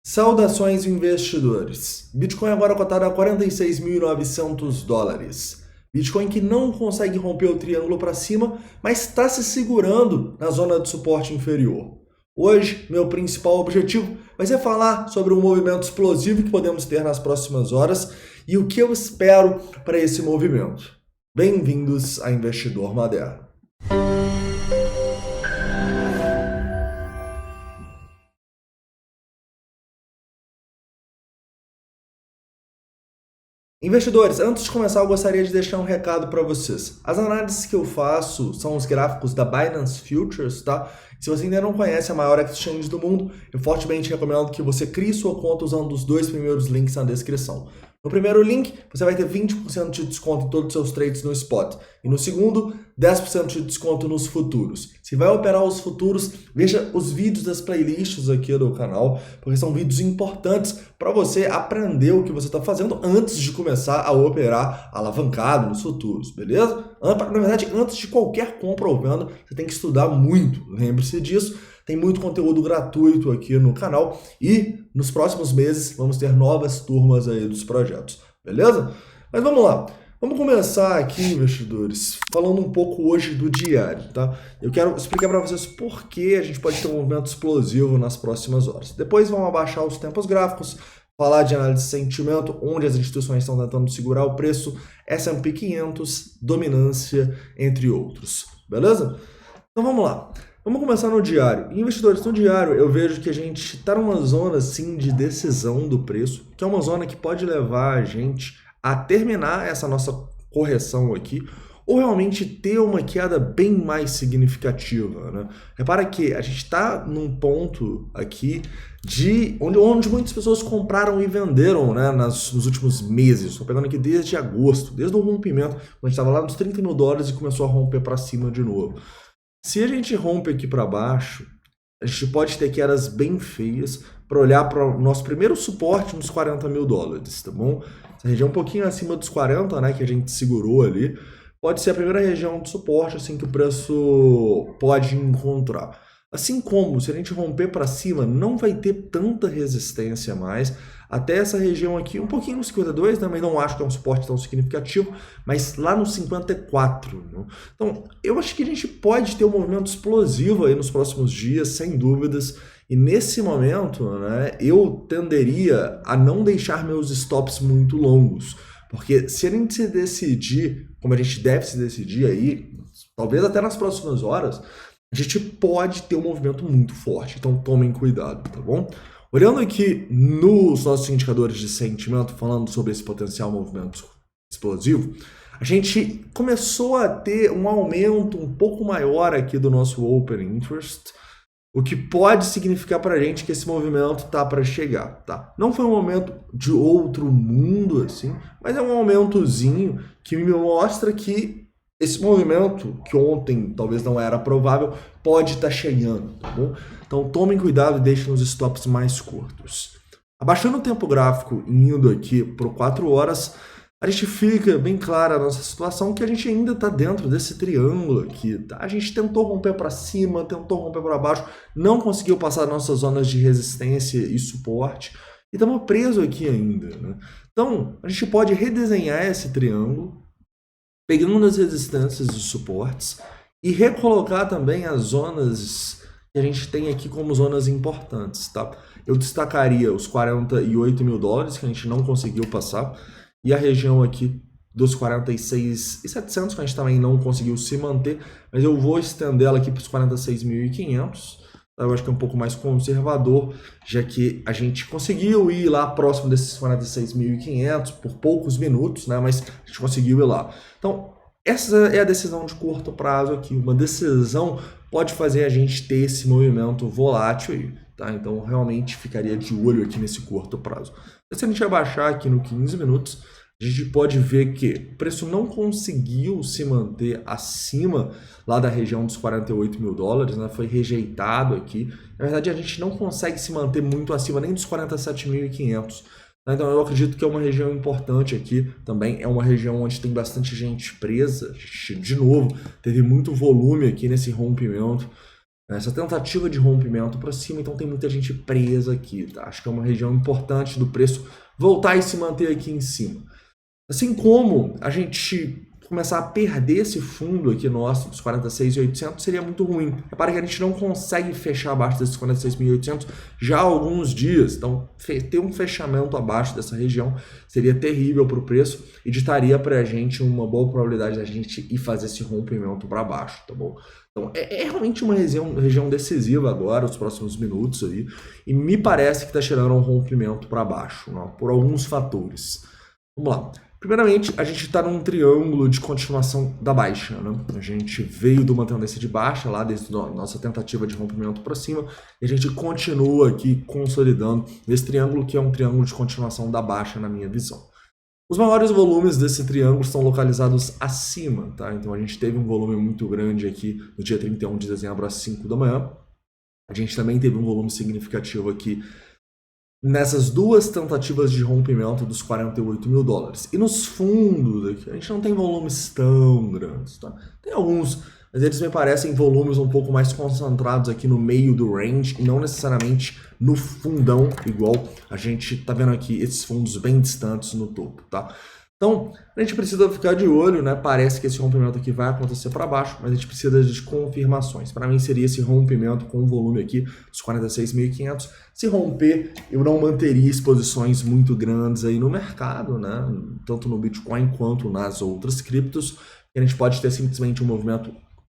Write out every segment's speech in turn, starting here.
Saudações investidores. Bitcoin agora cotado a $46.900. Bitcoin que não consegue romper o triângulo para cima, mas está se segurando na zona de suporte inferior. Hoje, meu principal objetivo vai ser falar sobre um movimento explosivo que podemos ter nas próximas horas e o que eu espero para esse movimento. Bem-vindos a Investidor Moderno. Investidores, antes de começar eu gostaria de deixar um recado para vocês. As análises que eu faço são os gráficos da Binance Futures, tá? Se você ainda não conhece a maior exchange do mundo, eu fortemente recomendo que você crie sua conta usando os dois primeiros links na descrição. No primeiro link, você vai ter 20% de desconto em todos os seus trades no spot. E no segundo, 10% de desconto nos futuros. Se vai operar os futuros, veja os vídeos das playlists aqui do canal, porque são vídeos importantes para você aprender o que você está fazendo antes de começar a operar alavancado nos futuros, beleza? Na verdade, antes de qualquer compra ou venda, você tem que estudar muito, lembre-se disso. Tem muito conteúdo gratuito aqui no canal e nos próximos meses vamos ter novas turmas aí dos projetos, beleza? Mas vamos lá. Vamos começar aqui, investidores, falando um pouco hoje do diário, tá? Eu quero explicar para vocês por que a gente pode ter um movimento explosivo nas próximas horas. Depois vamos abaixar os tempos gráficos, falar de análise de sentimento, onde as instituições estão tentando segurar o preço, S&P 500, dominância, entre outros, beleza? Então vamos lá. Vamos começar no diário. Investidores, no diário eu vejo que a gente está numa zona assim de decisão do preço, que é uma zona que pode levar a gente a terminar essa nossa correção aqui, ou realmente ter uma queda bem mais significativa, né? Repara que a gente está num ponto aqui de onde muitas pessoas compraram e venderam, né, nos últimos meses. Estou pegando aqui desde agosto, desde o rompimento, quando a gente estava lá nos $30 mil e começou a romper para cima de novo. Se a gente rompe aqui para baixo, a gente pode ter quedas bem feias para olhar para o nosso primeiro suporte nos $40 mil, tá bom? Essa região um pouquinho acima dos 40, né, que a gente segurou ali, pode ser a primeira região de suporte assim que o preço pode encontrar. Assim como, se a gente romper para cima, não vai ter tanta resistência mais, até essa região aqui, um pouquinho no 52, também não acho que é um suporte tão significativo, mas lá no 54. Né? Então, eu acho que a gente pode ter um movimento explosivo aí nos próximos dias, sem dúvidas, e nesse momento, né, eu tenderia a não deixar meus stops muito longos, porque se a gente se decidir, como a gente deve se decidir aí, talvez até nas próximas horas, a gente pode ter um movimento muito forte, então tomem cuidado, tá bom? Olhando aqui nos nossos indicadores de sentimento, falando sobre esse potencial movimento explosivo, a gente começou a ter um aumento um pouco maior aqui do nosso Open Interest, o que pode significar para a gente que esse movimento tá para chegar, tá? Não foi um momento de outro mundo, assim, mas é um aumentozinho que me mostra que esse movimento, que ontem talvez não era provável, pode estar chegando, tá bom? Então tomem cuidado e deixem os stops mais curtos. Abaixando o tempo gráfico e indo aqui por 4 horas, a gente fica bem clara a nossa situação que a gente ainda está dentro desse triângulo aqui, tá? A gente tentou romper para cima, tentou romper para baixo, não conseguiu passar nossas zonas de resistência e suporte e estamos presos aqui ainda, né? Então, a gente pode redesenhar esse triângulo, pegando as resistências e suportes e recolocar também as zonas que a gente tem aqui como zonas importantes, tá? Eu destacaria os $48 mil que a gente não conseguiu passar e a região aqui dos 46.700 que a gente também não conseguiu se manter, mas eu vou estender ela aqui para os 46.500. Eu acho que é um pouco mais conservador, já que a gente conseguiu ir lá próximo desses 46.500 por poucos minutos, né? Mas a gente conseguiu ir lá. Então, essa é a decisão de curto prazo aqui. Uma decisão pode fazer a gente ter esse movimento volátil aí, tá? Então, realmente ficaria de olho aqui nesse curto prazo. Se a gente abaixar aqui no 15 minutos, a gente pode ver que o preço não conseguiu se manter acima lá da região dos $48 mil, né? Foi rejeitado aqui. Na verdade, a gente não consegue se manter muito acima nem dos 47.500. Né? Então, eu acredito que é uma região importante aqui também. É uma região onde tem bastante gente presa. De novo, teve muito volume aqui nesse rompimento. essa tentativa de rompimento para cima, então tem muita gente presa aqui, tá? Acho que é uma região importante do preço voltar e se manter aqui em cima. Assim como a gente começar a perder esse fundo aqui nosso dos 46.800 seria muito ruim. Repara que a gente não consegue fechar abaixo desses 46.800 já há alguns dias. Então, ter um fechamento abaixo dessa região seria terrível para o preço e ditaria para a gente uma boa probabilidade da gente ir fazer esse rompimento para baixo, tá bom? Então, é realmente uma região decisiva agora, os próximos minutos aí, e me parece que está cheirando um rompimento para baixo, né, por alguns fatores. Vamos lá. Primeiramente, a gente está num triângulo de continuação da baixa, né? A gente veio de uma tendência de baixa lá desde a nossa tentativa de rompimento para cima e a gente continua aqui consolidando esse triângulo que é um triângulo de continuação da baixa na minha visão. Os maiores volumes desse triângulo estão localizados acima, tá? Então a gente teve um volume muito grande aqui no dia 31 de dezembro às 5 da manhã. A gente também teve um volume significativo aqui nessas duas tentativas de rompimento dos 48 mil dólares. E nos fundos aqui, a gente não tem volumes tão grandes, tá? Tem alguns, mas eles me parecem volumes um pouco mais concentrados aqui no meio do range e não necessariamente no fundão, igual a gente tá vendo aqui esses fundos bem distantes no topo, tá? Então, a gente precisa ficar de olho, né? Parece que esse rompimento aqui vai acontecer para baixo, mas a gente precisa de confirmações. Para mim seria esse rompimento com o volume aqui dos 46.500. Se romper, eu não manteria exposições muito grandes aí no mercado, né? Tanto no Bitcoin quanto nas outras criptos. A gente pode ter simplesmente um movimento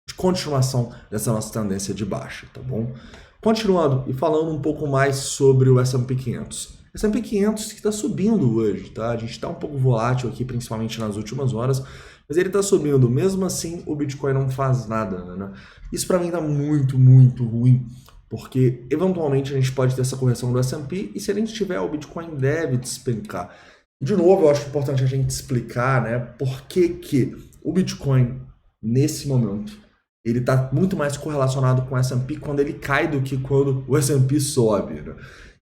de continuação dessa nossa tendência de baixa, tá bom? Continuando e falando um pouco mais sobre o S&P 500. S&P 500 que está subindo hoje, tá? A gente está um pouco volátil aqui, principalmente nas últimas horas, mas ele está subindo. Mesmo assim, o Bitcoin não faz nada, né? Isso para mim está muito, muito ruim, porque eventualmente a gente pode ter essa correção do S&P e se a gente tiver, o Bitcoin deve despencar. De novo, eu acho importante a gente explicar, né, por que o Bitcoin, nesse momento, ele está muito mais correlacionado com o S&P quando ele cai do que quando o S&P sobe, né?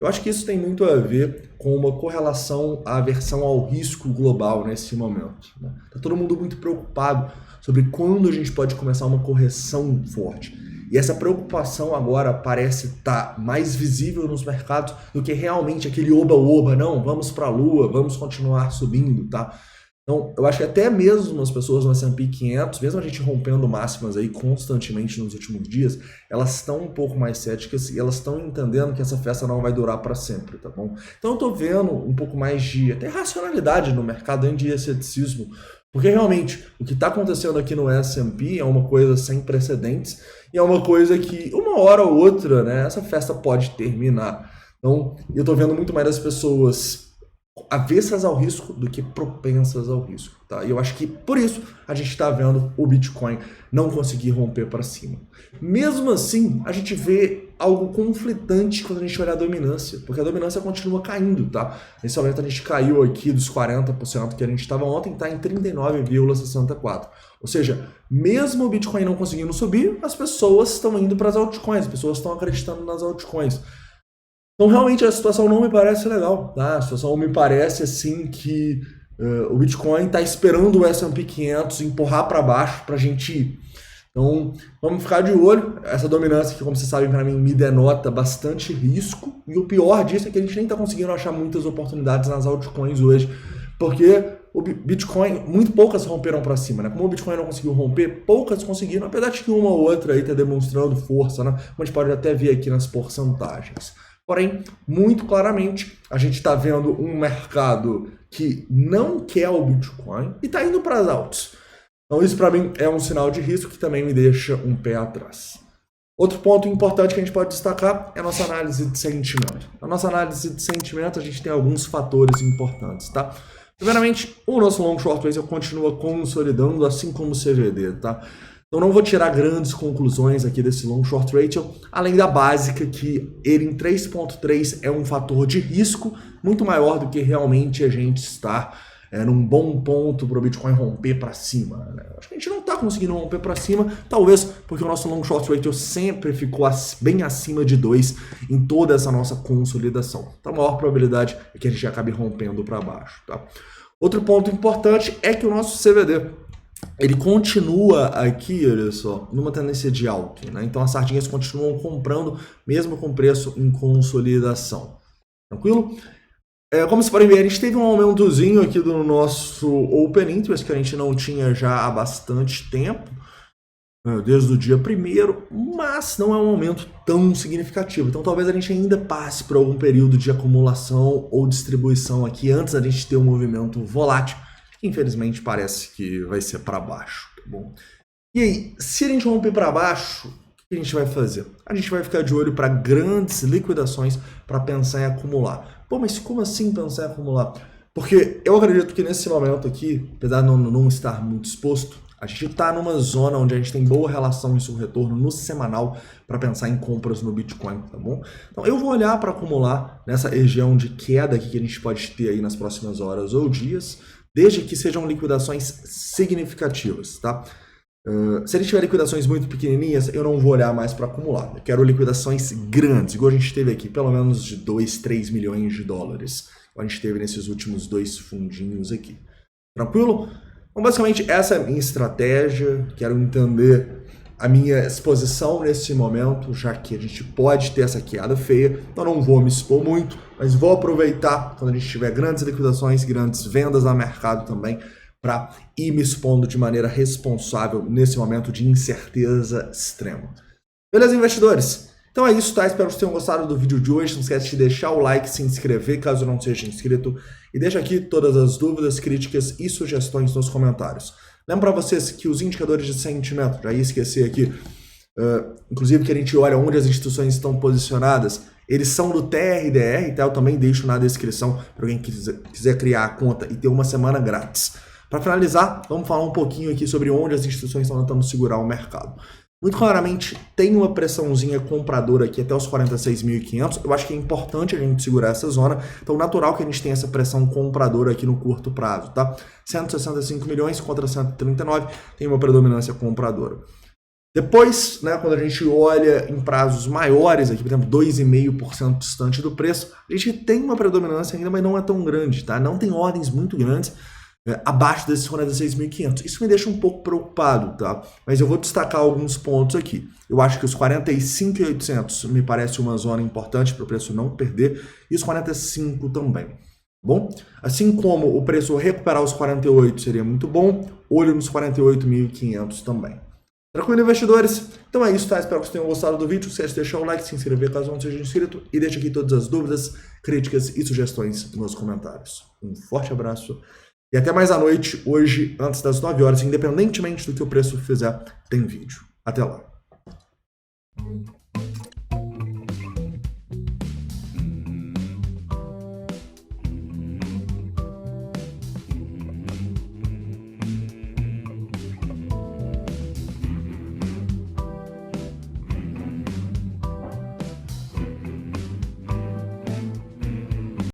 Eu acho que isso tem muito a ver com uma correlação à aversão ao risco global nesse momento, né? Tá todo mundo muito preocupado sobre quando a gente pode começar uma correção forte. E essa preocupação agora parece estar mais visível nos mercados do que realmente aquele oba-oba, não, vamos para a lua, vamos continuar subindo, tá? Então, eu acho que até mesmo as pessoas no S&P 500, mesmo a gente rompendo máximas aí constantemente nos últimos dias, elas estão um pouco mais céticas e elas estão entendendo que essa festa não vai durar para sempre, tá bom? Então eu tô vendo um pouco mais de até racionalidade no mercado, antes de ceticismo, porque realmente o que está acontecendo aqui no S&P é uma coisa sem precedentes e é uma coisa que uma hora ou outra, né, essa festa pode terminar. Então eu tô vendo muito mais das pessoas avessas ao risco do que propensas ao risco, tá? E eu acho que por isso a gente está vendo o Bitcoin não conseguir romper para cima. Mesmo assim, a gente vê algo conflitante quando a gente olha a dominância, porque a dominância continua caindo, tá? Nesse momento a gente caiu aqui dos 40% que a gente estava ontem, está em 39,64%. Ou seja, mesmo o Bitcoin não conseguindo subir, as pessoas estão indo para as altcoins, as pessoas estão acreditando nas altcoins. Então, realmente, a situação não me parece legal, tá? A situação me parece, assim, que o Bitcoin está esperando o S&P 500 empurrar para baixo para a gente ir. Então, vamos ficar de olho. Essa dominância que, como vocês sabem, para mim, me denota bastante risco. E o pior disso é que a gente nem está conseguindo achar muitas oportunidades nas altcoins hoje, porque o Bitcoin, muito poucas romperam para cima, né? Como o Bitcoin não conseguiu romper, poucas conseguiram, apesar de que uma ou outra aí está demonstrando força, né? Como a gente pode até ver aqui nas porcentagens. Porém, muito claramente, a gente está vendo um mercado que não quer o Bitcoin e está indo para as altas. Então isso para mim é um sinal de risco que também me deixa um pé atrás. Outro ponto importante que a gente pode destacar é a nossa análise de sentimento. Na nossa análise de sentimento a gente tem alguns fatores importantes, tá? Primeiramente, o nosso long short ratio continua consolidando, assim como o CVD, tá? Então não vou tirar grandes conclusões aqui desse long short ratio, além da básica que ele em 3.3 é um fator de risco muito maior do que realmente a gente está num bom ponto para o Bitcoin romper para cima, né? Acho que a gente não está conseguindo romper para cima, talvez porque o nosso long short ratio sempre ficou bem acima de 2 em toda essa nossa consolidação. Então a maior probabilidade é que a gente acabe rompendo para baixo, tá? Outro ponto importante é que o nosso CVD ele continua aqui, olha só, numa tendência de alta, né? Então as sardinhas continuam comprando, mesmo com preço em consolidação. Tranquilo? Como vocês podem ver, a gente teve um aumentozinho aqui do nosso Open Interest, que a gente não tinha já há bastante tempo, desde o dia 1º, mas não é um aumento tão significativo. Então talvez a gente ainda passe por algum período de acumulação ou distribuição aqui antes da gente ter um movimento volátil. Infelizmente parece que vai ser para baixo, tá bom? E aí, se a gente romper para baixo, o que a gente vai fazer? A gente vai ficar de olho para grandes liquidações para pensar em acumular. Pô, mas como assim pensar em acumular? Porque eu acredito que nesse momento aqui, apesar de não estar muito exposto, a gente está numa zona onde a gente tem boa relação em seu retorno no semanal para pensar em compras no Bitcoin, tá bom? Então eu vou olhar para acumular nessa região de queda aqui que a gente pode ter aí nas próximas horas ou dias, desde que sejam liquidações significativas, tá? Se a gente tiver liquidações muito pequenininhas, eu não vou olhar mais para acumular. Eu quero liquidações grandes, igual a gente teve aqui, pelo menos de 2, 3 milhões de dólares. A gente teve nesses últimos 2 fundinhos aqui. Tranquilo? Então, basicamente, essa é a minha estratégia. Quero entender a minha exposição nesse momento, já que a gente pode ter essa queda feia. Então, não vou me expor muito, mas vou aproveitar quando a gente tiver grandes liquidações, grandes vendas no mercado também, para ir me expondo de maneira responsável nesse momento de incerteza extrema. Beleza, investidores? Então é isso, tá? Espero que vocês tenham gostado do vídeo de hoje. Não esquece de deixar o like, se inscrever caso não seja inscrito. E deixa aqui todas as dúvidas, críticas e sugestões nos comentários. Lembro para vocês que os indicadores de sentimento, já ia esquecer aqui, inclusive que a gente olha onde as instituições estão posicionadas, eles são do TRDR, tá? Eu também deixo na descrição para alguém que quiser criar a conta e ter uma semana grátis. Para finalizar, vamos falar um pouquinho aqui sobre onde as instituições estão tentando segurar o mercado. Muito claramente, tem uma pressãozinha compradora aqui até os 46.500. Eu acho que é importante a gente segurar essa zona. Então, natural que a gente tenha essa pressão compradora aqui no curto prazo, tá? 165 milhões contra 139, tem uma predominância compradora. Depois, né, quando a gente olha em prazos maiores, aqui, por exemplo, 2,5% distante do preço, a gente tem uma predominância ainda, mas não é tão grande, tá? Não tem ordens muito grandes abaixo desses 46.500. Isso me deixa um pouco preocupado, tá? Mas eu vou destacar alguns pontos aqui. Eu acho que os 45.800 me parece uma zona importante para o preço não perder, e os 45 também. Bom, assim como o preço recuperar os 48 seria muito bom, olho nos 48.500 também. Tranquilo, investidores? Então é isso, tá? Espero que vocês tenham gostado do vídeo. Não esquece de deixar o like, se inscrever caso não seja inscrito e deixa aqui todas as dúvidas, críticas e sugestões nos comentários. Um forte abraço e até mais à noite, hoje, antes das 9 horas, independentemente do que o preço fizer, tem vídeo. Até lá.